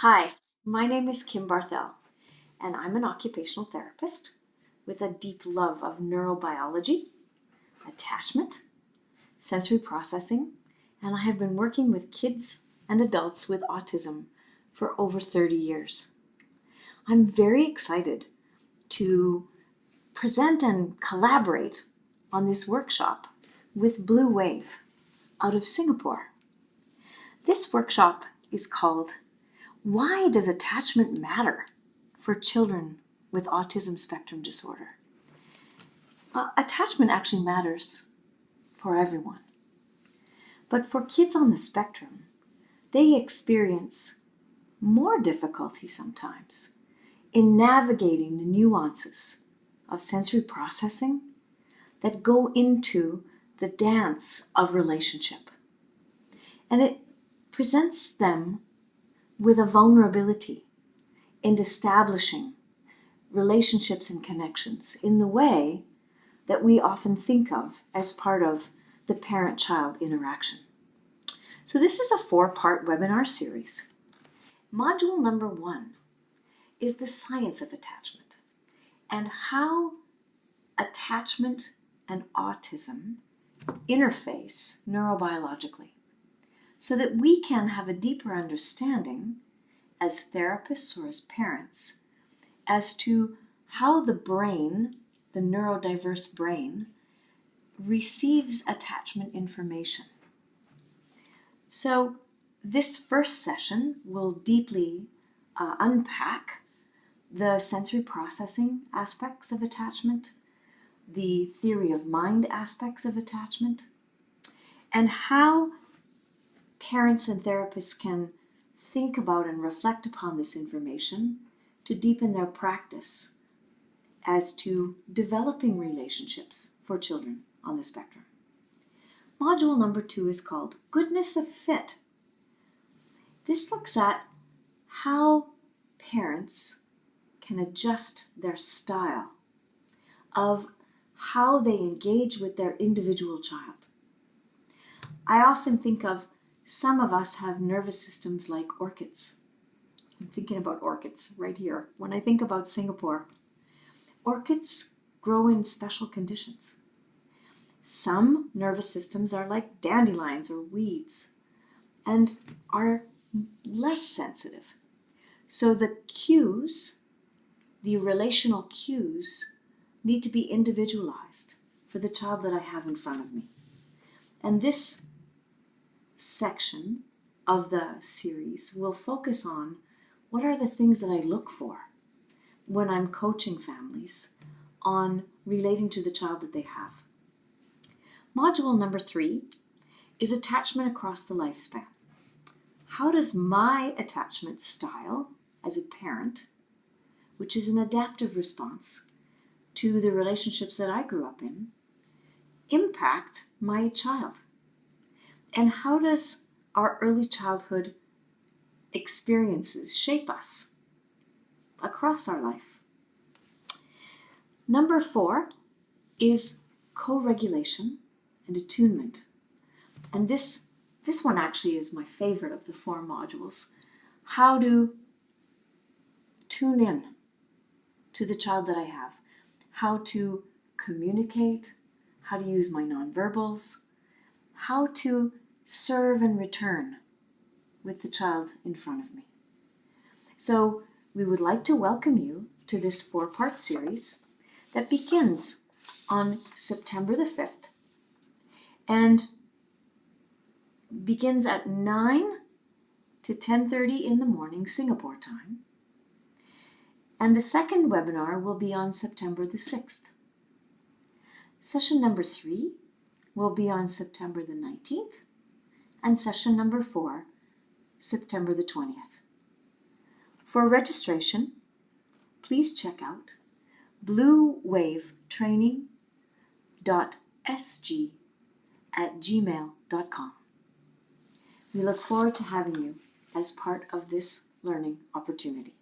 Hi, my name is Kim Barthel, and I'm an occupational therapist with a deep love of neurobiology, attachment, sensory processing, and I have been working with kids and adults with autism for over 30 years. I'm very excited to present and collaborate on this workshop with Blue Wave out of Singapore. This workshop is called Why Does Attachment Matter for Children with Autism Spectrum Disorder? Attachment actually matters for everyone. But for kids on the spectrum, they experience more difficulty sometimes in navigating the nuances of sensory processing that go into the dance of relationship. And it presents them with a vulnerability in establishing relationships and connections in the way that we often think of as part of the parent-child interaction. So this is a 4-part webinar series. Module number 1 is the science of attachment and how attachment and autism interface neurobiologically, so that we can have a deeper understanding as therapists or as parents as to how the brain, the neurodiverse brain, receives attachment information. So this first session will deeply unpack the sensory processing aspects of attachment, the theory of mind aspects of attachment, and how parents and therapists can think about and reflect upon this information to deepen their practice as to developing relationships for children on the spectrum. Module number 2 is called Goodness of Fit. This looks at how parents can adjust their style of how they engage with their individual child. I often think of some of us have nervous systems like orchids. I'm thinking about orchids right here. When I think about Singapore, orchids grow in special conditions. Some nervous systems are like dandelions or weeds and are less sensitive. So the cues, the relational cues, need to be individualized for the child that I have in front of me. And this section of the series will focus on what are the things that I look for when I'm coaching families on relating to the child that they have. Module number 3 is attachment across the lifespan. How does my attachment style as a parent, which is an adaptive response to the relationships that I grew up in, impact my child? And how does our early childhood experiences shape us across our life? Number 4 is co-regulation and attunement. And this one actually is my favorite of the 4 modules. How to tune in to the child that I have, how to communicate, how to use my nonverbals, how to serve and return with the child in front of me. So we would like to welcome you to this 4-part series that begins on September the 5th and begins at 9 to 10:30 in the morning Singapore time. And the second webinar will be on September the 6th. Session number 3 will be on September the 19th, and session number 4, September the 20th. For registration, please check out bluewavetraining.sg@gmail.com. We look forward to having you as part of this learning opportunity.